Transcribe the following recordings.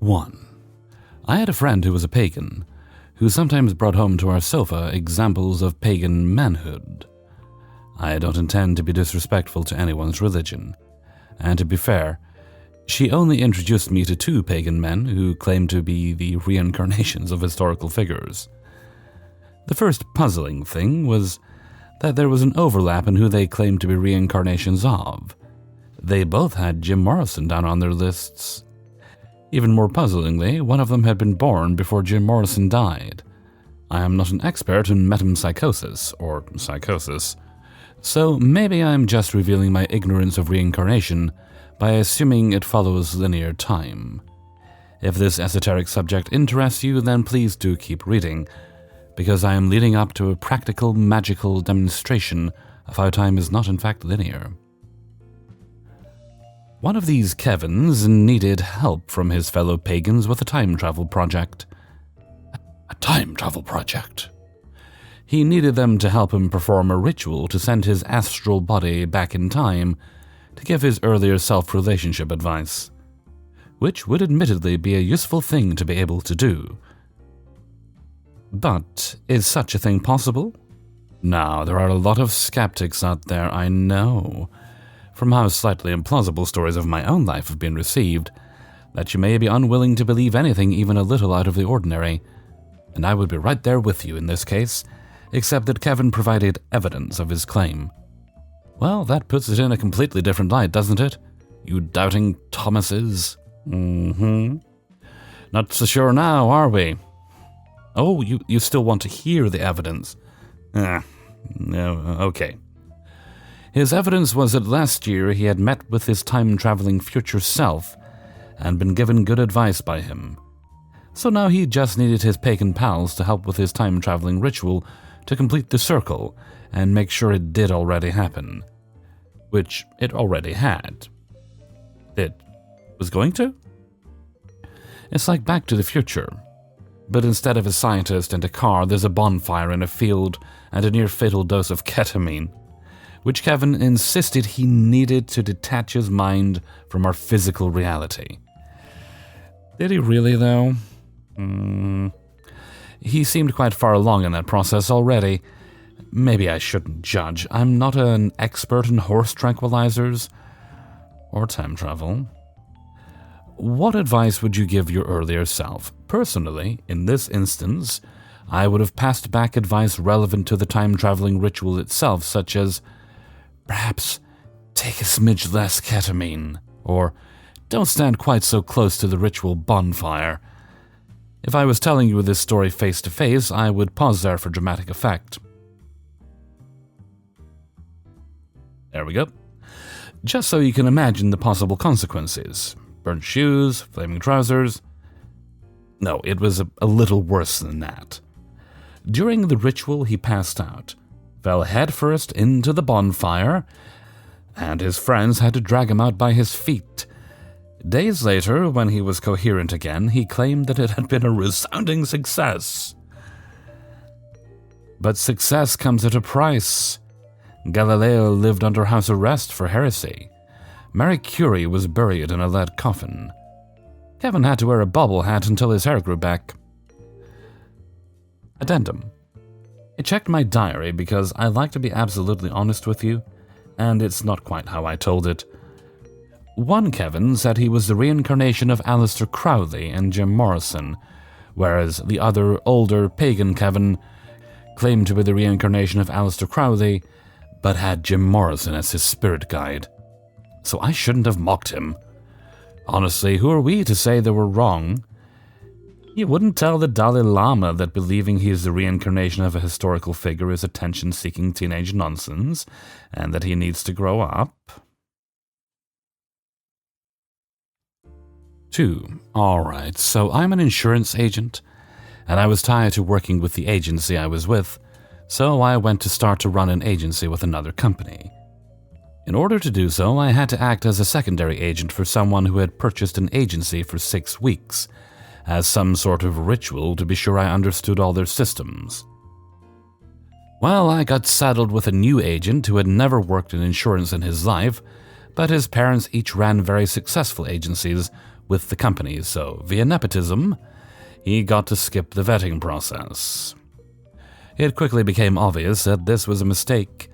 1. I had a friend who was a pagan, who sometimes brought home to our sofa examples of pagan manhood. I don't intend to be disrespectful to anyone's religion, and to be fair, she only introduced me to 2 pagan men who claimed to be the reincarnations of historical figures. The first puzzling thing was that there was an overlap in who they claimed to be reincarnations of. They both had Jim Morrison down on their lists. Even more puzzlingly, one of them had been born before Jim Morrison died. I am not an expert in metempsychosis, or psychosis, so maybe I'm just revealing my ignorance of reincarnation by assuming it follows linear time. If this esoteric subject interests you, then please do keep reading, because I am leading up to a practical, magical demonstration of how time is not in fact linear. One of these Kevins needed help from his fellow pagans with a time travel project. A time travel project? He needed them to help him perform a ritual to send his astral body back in time to give his earlier self relationship advice, which would admittedly be a useful thing to be able to do. But is such a thing possible? Now, there are a lot of skeptics out there, I know, from how slightly implausible stories of my own life have been received, that you may be unwilling to believe anything even a little out of the ordinary, and I would be right there with you in this case, except that Kevin provided evidence of his claim. Well, that puts it in a completely different light, doesn't it? You doubting Thomases? Not so sure now, are we? Oh, you still want to hear the evidence? No, okay. His evidence was that last year he had met with his time-traveling future self and been given good advice by him. So now he just needed his pagan pals to help with his time-traveling ritual to complete the circle and make sure it did already happen. Which it already had. It was going to? It's like Back to the Future. But instead of a scientist and a car, there's a bonfire in a field and a near-fatal dose of ketamine, which Kevin insisted he needed to detach his mind from our physical reality. Did he really, though? He seemed quite far along in that process already. Maybe I shouldn't judge. I'm not an expert in horse tranquilizers or time travel. What advice would you give your earlier self? Personally, in this instance, I would have passed back advice relevant to the time-traveling ritual itself, such as, perhaps take a smidge less ketamine, or don't stand quite so close to the ritual bonfire. If I was telling you this story face-to-face, I would pause there for dramatic effect. There we go. Just so you can imagine the possible consequences. Burnt shoes, flaming trousers. No, it was a little worse than that. During the ritual, he passed out, fell headfirst into the bonfire, and his friends had to drag him out by his feet. Days later, when he was coherent again, he claimed that it had been a resounding success. But success comes at a price. Galileo lived under house arrest for heresy. Marie Curie was buried in a lead coffin. Kevin had to wear a bobble hat until his hair grew back. Addendum. I checked my diary because I like to be absolutely honest with you, and it's not quite how I told it. One Kevin said he was the reincarnation of Aleister Crowley and Jim Morrison, whereas the other, older, pagan Kevin claimed to be the reincarnation of Aleister Crowley, but had Jim Morrison as his spirit guide. So I shouldn't have mocked him. Honestly, who are we to say they were wrong? You wouldn't tell the Dalai Lama that believing he is the reincarnation of a historical figure is attention-seeking teenage nonsense, and that he needs to grow up. 2. Alright, so I'm an insurance agent, and I was tired to working with the agency I was with, so I went to start to run an agency with another company. In order to do so, I had to act as a secondary agent for someone who had purchased an agency for 6 weeks, as some sort of ritual to be sure I understood all their systems. Well, I got saddled with a new agent who had never worked in insurance in his life, but his parents each ran very successful agencies with the company, so via nepotism, he got to skip the vetting process. It quickly became obvious that this was a mistake.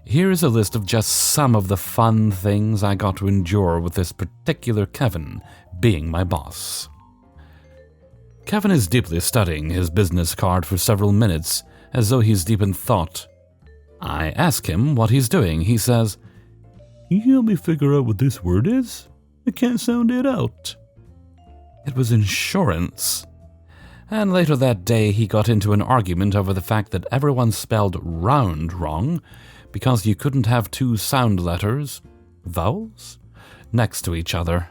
Here is a list of just some of the fun things I got to endure with this particular Kevin being my boss. Kevin is deeply studying his business card for several minutes, as though he's deep in thought. I ask him what he's doing. He says, "Can you help me figure out what this word is? I can't sound it out." It was insurance. And later that day, he got into an argument over the fact that everyone spelled round wrong because you couldn't have two sound letters, vowels, next to each other.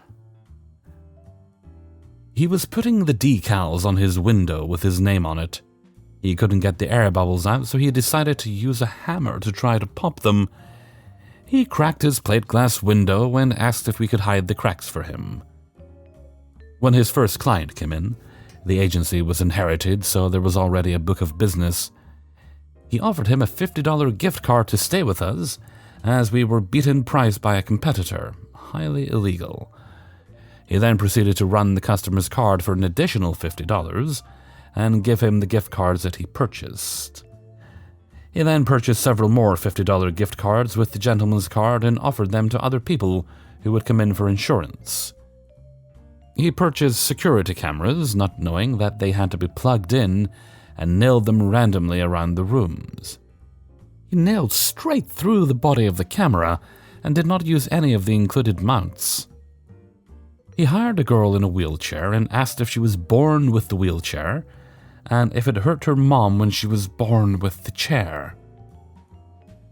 He was putting the decals on his window with his name on it. He couldn't get the air bubbles out, so he decided to use a hammer to try to pop them. He cracked his plate glass window and asked if we could hide the cracks for him. When his first client came in, the agency was inherited, so there was already a book of business. He offered him a $50 gift card to stay with us, as we were beaten price by a competitor, highly illegal. He then proceeded to run the customer's card for an additional $50 and give him the gift cards that he purchased. He then purchased several more $50 gift cards with the gentleman's card and offered them to other people who would come in for insurance. He purchased security cameras, not knowing that they had to be plugged in, and nailed them randomly around the rooms. He nailed straight through the body of the camera and did not use any of the included mounts. He hired a girl in a wheelchair and asked if she was born with the wheelchair and if it hurt her mom when she was born with the chair.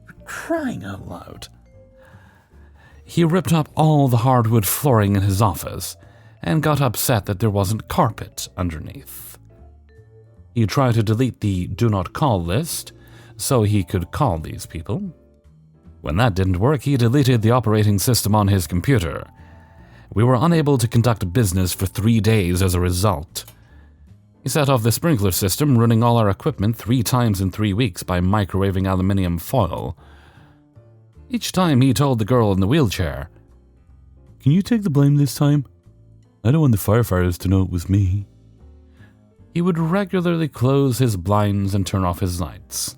For crying out loud. He ripped up all the hardwood flooring in his office and got upset that there wasn't carpet underneath. He tried to delete the do not call list so he could call these people. When that didn't work, he deleted the operating system on his computer. We were unable to conduct business for 3 days as a result. He set off the sprinkler system, running all our equipment 3 times in 3 weeks by microwaving aluminium foil. Each time he told the girl in the wheelchair, "Can you take the blame this time? I don't want the firefighters to know it was me." He would regularly close his blinds and turn off his lights.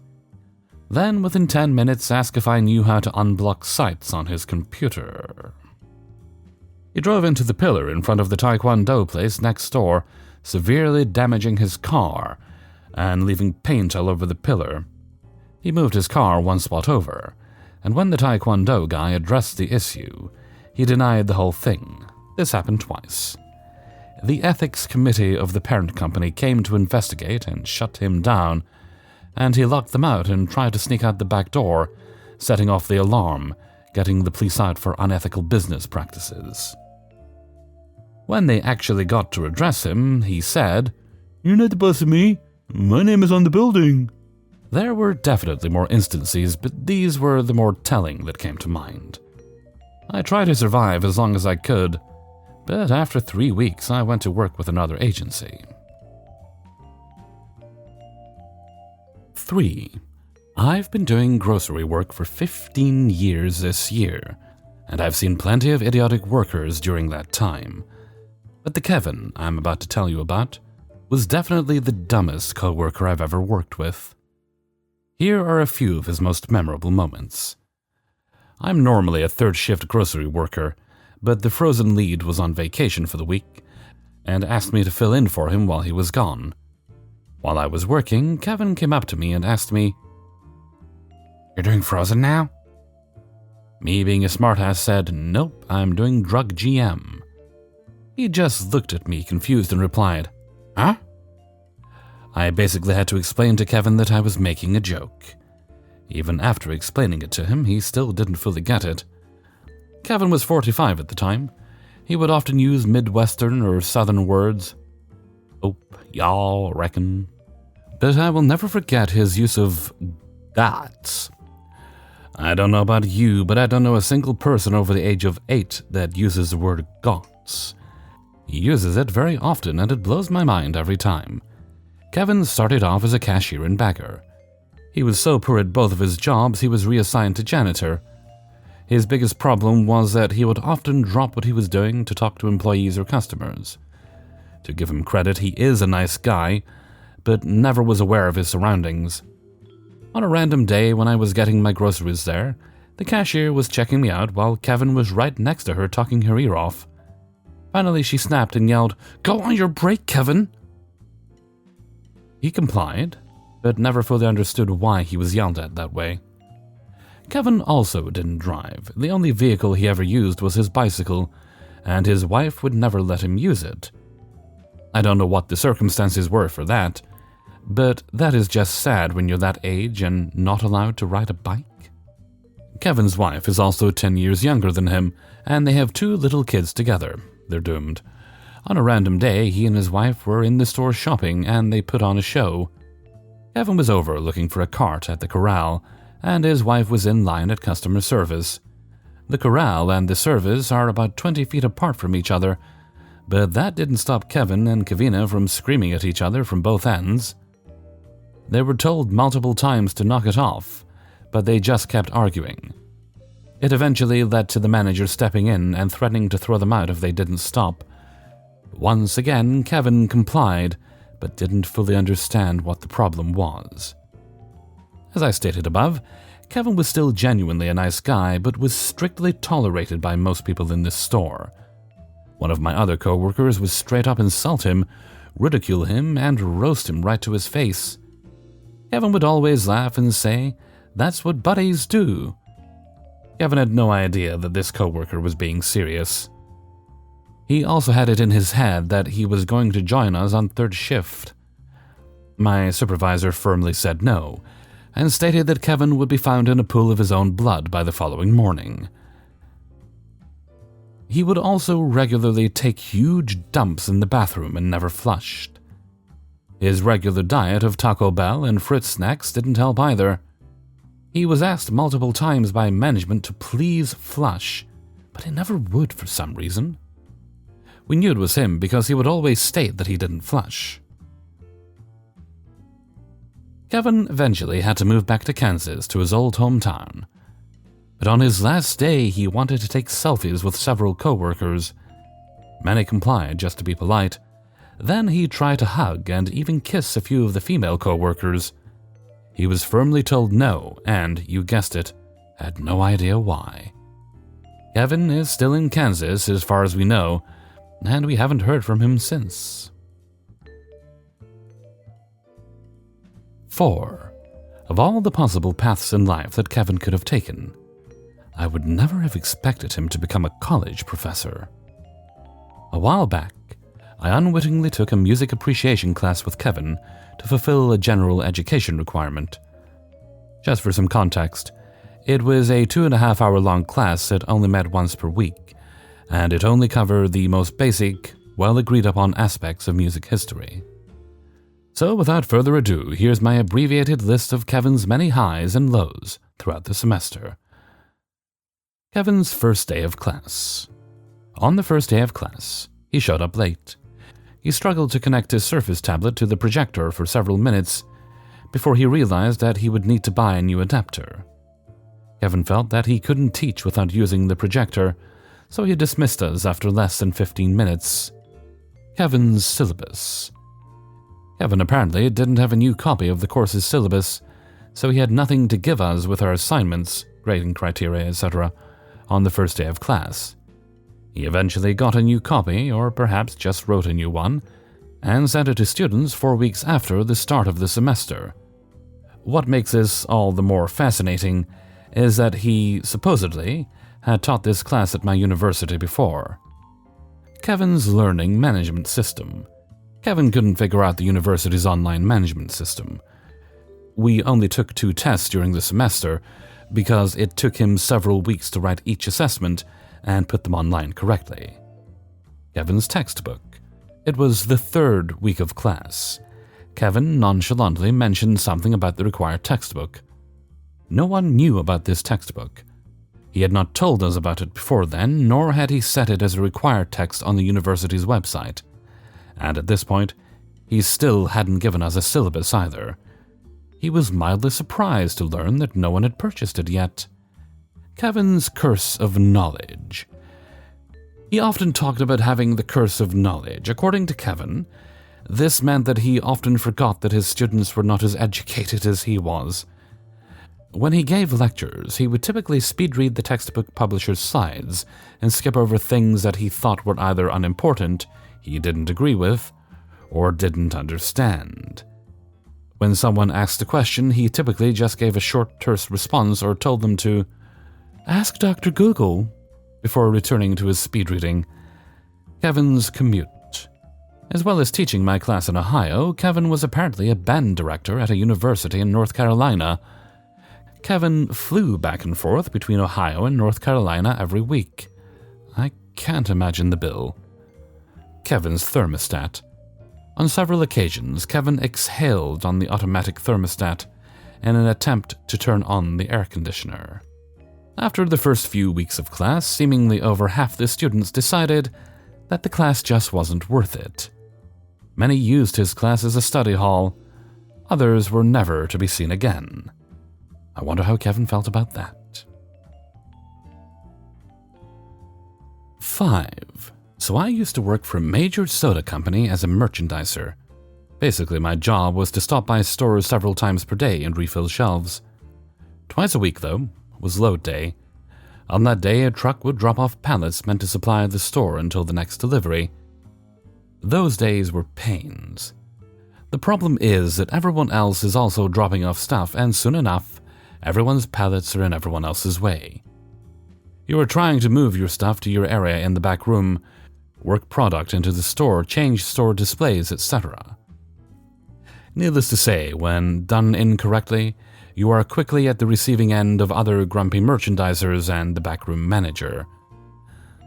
Then, within 10 minutes, ask if I knew how to unblock sites on his computer. He drove into the pillar in front of the Taekwondo place next door, severely damaging his car and leaving paint all over the pillar. He moved his car one spot over, and when the Taekwondo guy addressed the issue, he denied the whole thing. This happened twice. The ethics committee of the parent company came to investigate and shut him down, and he locked them out and tried to sneak out the back door, setting off the alarm, getting the police out for unethical business practices. When they actually got to address him, he said, "You're not the boss of me. My name is on the building." There were definitely more instances, but these were the more telling that came to mind. I tried to survive as long as I could, but after 3 weeks I went to work with another agency. 3. I've been doing grocery work for 15 years this year, and I've seen plenty of idiotic workers during that time. But the Kevin I'm about to tell you about was definitely the dumbest co-worker I've ever worked with. Here are a few of his most memorable moments. I'm normally a third-shift grocery worker, but the frozen lead was on vacation for the week and asked me to fill in for him while he was gone. While I was working, Kevin came up to me and asked me, "You're doing frozen now?" Me, being a smartass, said, "Nope, I'm doing drug GM." He just looked at me confused and replied, "Huh?" I basically had to explain to Kevin that I was making a joke. Even after explaining it to him, he still didn't fully get it. Kevin was 45 at the time. He would often use Midwestern or Southern words. "Ope, y'all reckon." But I will never forget his use of gots. I don't know about you, but I don't know a single person over the age of 8 that uses the word gots. He uses it very often, and it blows my mind every time. Kevin started off as a cashier and bagger. He was so poor at both of his jobs, he was reassigned to janitor. His biggest problem was that he would often drop what he was doing to talk to employees or customers. To give him credit, he is a nice guy, but never was aware of his surroundings. On a random day when I was getting my groceries there, the cashier was checking me out while Kevin was right next to her talking her ear off. Finally, she snapped and yelled, "Go on your break, Kevin!" He complied, but never fully understood why he was yelled at that way. Kevin also didn't drive. The only vehicle he ever used was his bicycle, and his wife would never let him use it. I don't know what the circumstances were for that, but that is just sad when you're that age and not allowed to ride a bike. Kevin's wife is also 10 years younger than him, and they have 2 little kids together. They're doomed. On a random day, he and his wife were in the store shopping, and they put on a show. Kevin was over looking for a cart at the corral, and his wife was in line at customer service. The corral and the service are about 20 feet apart from each other, but that didn't stop Kevin and Kavina from screaming at each other from both ends. They were told multiple times to knock it off, but they just kept arguing. It eventually led to the manager stepping in and threatening to throw them out if they didn't stop. Once again, Kevin complied, but didn't fully understand what the problem was. As I stated above, Kevin was still genuinely a nice guy, but was strictly tolerated by most people in this store. One of my other co-workers would straight up insult him, ridicule him, and roast him right to his face. Kevin would always laugh and say, "That's what buddies do." Kevin had no idea that this co-worker was being serious. He also had it in his head that he was going to join us on 3rd shift. My supervisor firmly said no, and stated that Kevin would be found in a pool of his own blood by the following morning. He would also regularly take huge dumps in the bathroom and never flushed. His regular diet of Taco Bell and fruit snacks didn't help either. He was asked multiple times by management to please flush, but he never would for some reason. We knew it was him because he would always state that he didn't flush. Kevin eventually had to move back to Kansas to his old hometown. But on his last day, he wanted to take selfies with several co-workers. Many complied just to be polite. Then he tried to hug and even kiss a few of the female co-workers. He was firmly told no, and, you guessed it, had no idea why. Kevin is still in Kansas as far as we know, and we haven't heard from him since. 4. Of all the possible paths in life that Kevin could have taken, I would never have expected him to become a college professor. A while back, I unwittingly took a music appreciation class with Kevin to fulfill a general education requirement. Just for some context, it was a 2.5-hour-long class that only met once per week, and it only covered the most basic, well-agreed-upon aspects of music history. So without further ado, here's my abbreviated list of Kevin's many highs and lows throughout the semester. Kevin's first day of class. On the first day of class, he showed up late. He struggled to connect his Surface tablet to the projector for several minutes before he realized that he would need to buy a new adapter. Kevin felt that he couldn't teach without using the projector, so he dismissed us after less than 15 minutes. Kevin's syllabus. Kevin apparently didn't have a new copy of the course's syllabus, so he had nothing to give us with our assignments, grading criteria, etc., on the first day of class. He eventually got a new copy, or perhaps just wrote a new one, and sent it to students 4 weeks after the start of the semester. What makes this all the more fascinating is that he, supposedly, had taught this class at my university before. Kevin's learning management system. Kevin couldn't figure out the university's online management system. We only took 2 tests during the semester because it took him several weeks to write each assessment and put them online correctly. Kevin's textbook. It was the 3rd week of class. Kevin nonchalantly mentioned something about the required textbook. No one knew about this textbook. He had not told us about it before then, nor had he set it as a required text on the university's website. And at this point, he still hadn't given us a syllabus either. He was mildly surprised to learn that no one had purchased it yet. Kevin's curse of knowledge. He often talked about having the curse of knowledge. According to Kevin, this meant that he often forgot that his students were not as educated as he was. When he gave lectures, he would typically speed-read the textbook publisher's slides and skip over things that he thought were either unimportant, he didn't agree with, or didn't understand. When someone asked a question, he typically just gave a short, terse response or told them to ask Dr. Google before returning to his speed reading. Kevin's commute. As well as teaching my class in Ohio, Kevin was apparently a band director at a university in North Carolina. Kevin flew back and forth between Ohio and North Carolina every week. I can't imagine the bill. Kevin's thermostat. On several occasions, Kevin exhaled on the automatic thermostat in an attempt to turn on the air conditioner. After the first few weeks of class, seemingly over half the students decided that the class just wasn't worth it. Many used his class as a study hall. Others were never to be seen again. I wonder how Kevin felt about that. 5. So I used to work for a major soda company as a merchandiser. Basically, my job was to stop by stores several times per day and refill shelves. Twice a week, though, was load day. On that day, a truck would drop off pallets meant to supply the store until the next delivery. Those days were pains. The problem is that everyone else is also dropping off stuff, and soon enough, everyone's pallets are in everyone else's way. You are trying to move your stuff to your area in the back room, work product into the store, change store displays, etc. Needless to say, when done incorrectly, you are quickly at the receiving end of other grumpy merchandisers and the backroom manager.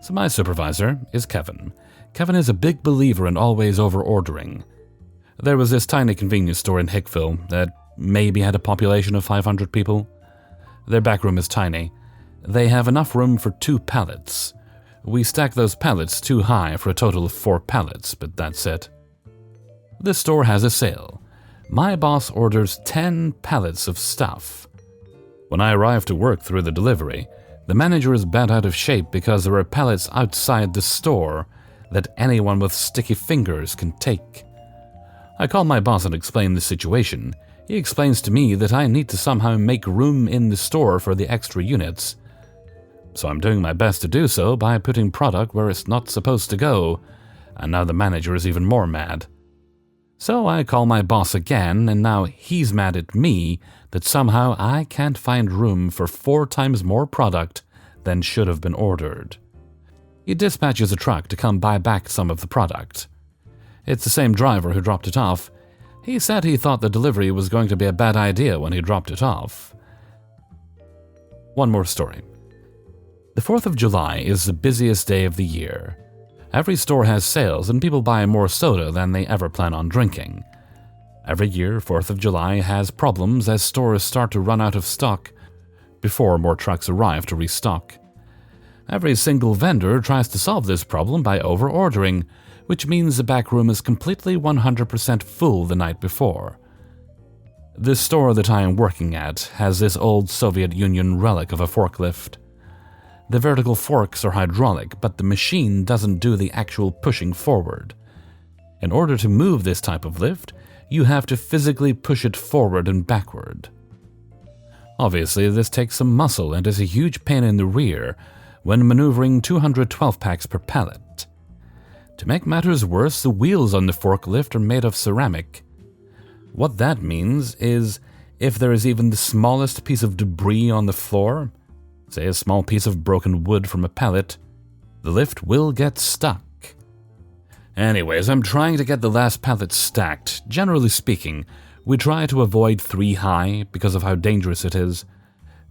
So my supervisor is Kevin. Kevin is a big believer in always over-ordering. There was this tiny convenience store in Hickville that maybe had a population of 500 people. Their backroom is tiny. They have enough room for 2 pallets. We stack those pallets too high for a total of 4 pallets, but that's it. This store has a sale. My boss orders 10 pallets of stuff. When I arrive to work through the delivery, the manager is bent out of shape because there are pallets outside the store that anyone with sticky fingers can take. I call my boss and explain the situation. He explains to me that I need to somehow make room in the store for the extra units. So I'm doing my best to do so by putting product where it's not supposed to go, and now the manager is even more mad. So I call my boss again, and now he's mad at me that somehow I can't find room for 4 times more product than should have been ordered. He dispatches a truck to come buy back some of the product. It's the same driver who dropped it off. He said he thought the delivery was going to be a bad idea when he dropped it off. One more story. The 4th of July is the busiest day of the year. Every store has sales and people buy more soda than they ever plan on drinking. Every year, 4th of July has problems as stores start to run out of stock before more trucks arrive to restock. Every single vendor tries to solve this problem by over-ordering, which means the back room is completely 100% full the night before. This store that I am working at has this old Soviet Union relic of a forklift. The vertical forks are hydraulic, but the machine doesn't do the actual pushing forward. In order to move this type of lift, you have to physically push it forward and backward. Obviously, this takes some muscle and is a huge pain in the rear when maneuvering 212 packs per pallet. To make matters worse, the wheels on the forklift are made of ceramic. What that means is, if there is even the smallest piece of debris on the floor, say a small piece of broken wood from a pallet, the lift will get stuck. Anyways, I'm trying to get the last pallet stacked. Generally speaking, we try to avoid 3 high because of how dangerous it is.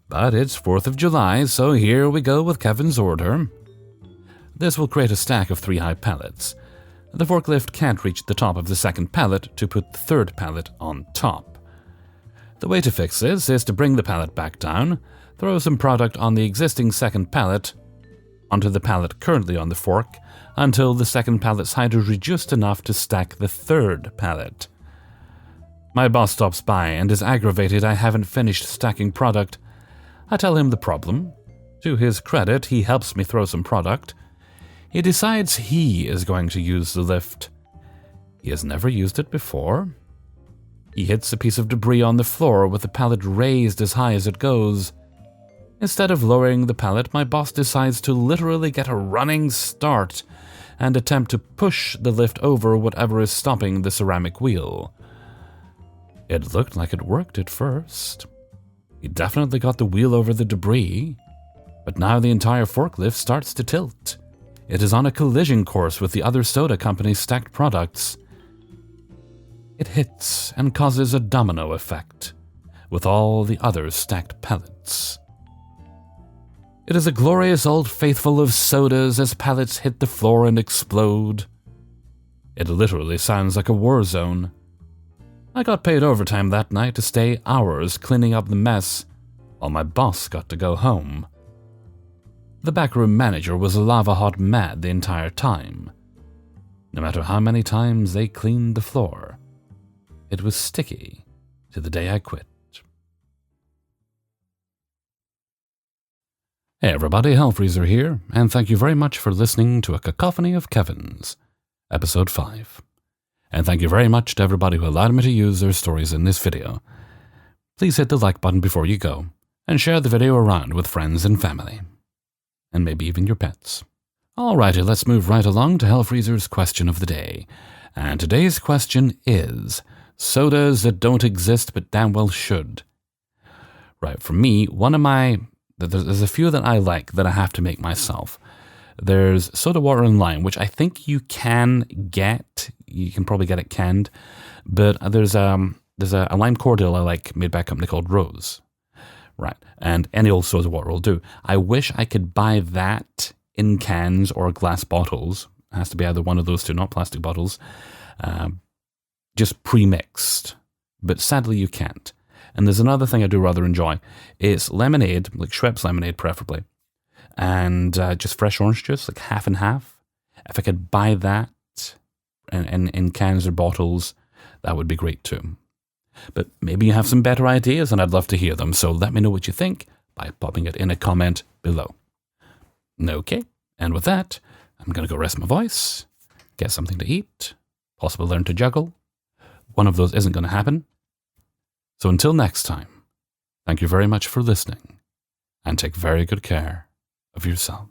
But it's 4th of July, so here we go with Kevin's order. This will create a stack of 3 high pallets. The forklift can't reach the top of the second pallet to put the third pallet on top. The way to fix this is to bring the pallet back down, throw some product on the existing second pallet onto the pallet currently on the fork until the second pallet's height is reduced enough to stack the third pallet. My boss stops by and is aggravated I haven't finished stacking product. I tell him the problem. To his credit, he helps me throw some product. He decides he is going to use the lift. He has never used it before. He hits a piece of debris on the floor with the pallet raised as high as it goes. Instead of lowering the pallet, my boss decides to literally get a running start and attempt to push the lift over whatever is stopping the ceramic wheel. It looked like it worked at first. He definitely got the wheel over the debris, but now the entire forklift starts to tilt. It is on a collision course with the other soda company's stacked products. It hits and causes a domino effect with all the other stacked pallets. It is a glorious old faithful of sodas as pallets hit the floor and explode. It literally sounds like a war zone. I got paid overtime that night to stay hours cleaning up the mess, while my boss got to go home. The backroom manager was lava-hot mad the entire time. No matter how many times they cleaned the floor, it was sticky to the day I quit. Hey everybody, Hellfreezer here, and thank you very much for listening to A Cacophony of Kevins, Episode 5. And thank you very much to everybody who allowed me to use their stories in this video. Please hit the like button before you go, and share the video around with friends and family. And maybe even your pets. Alrighty, let's move right along to Hellfreezer's question of the day. And today's question is, sodas that don't exist but damn well should. Right, for me, there's a few that I like that I have to make myself. There's soda water and lime, which I think you can get. You can probably get it canned. But there's a lime cordial I like made by a company called Rose. Right, and any old soda water will do. I wish I could buy that in cans or glass bottles. It has to be either one of those two, not plastic bottles. Just pre-mixed. But sadly you can't. And there's another thing I do rather enjoy. It's lemonade, like Schweppes lemonade preferably. And just fresh orange juice, like half and half. If I could buy that in cans or bottles, that would be great too. But maybe you have some better ideas and I'd love to hear them. So let me know what you think by popping it in a comment below. Okay, and with that, I'm going to go rest my voice, get something to eat, possibly learn to juggle. One of those isn't going to happen. So until next time, thank you very much for listening, and take very good care of yourself.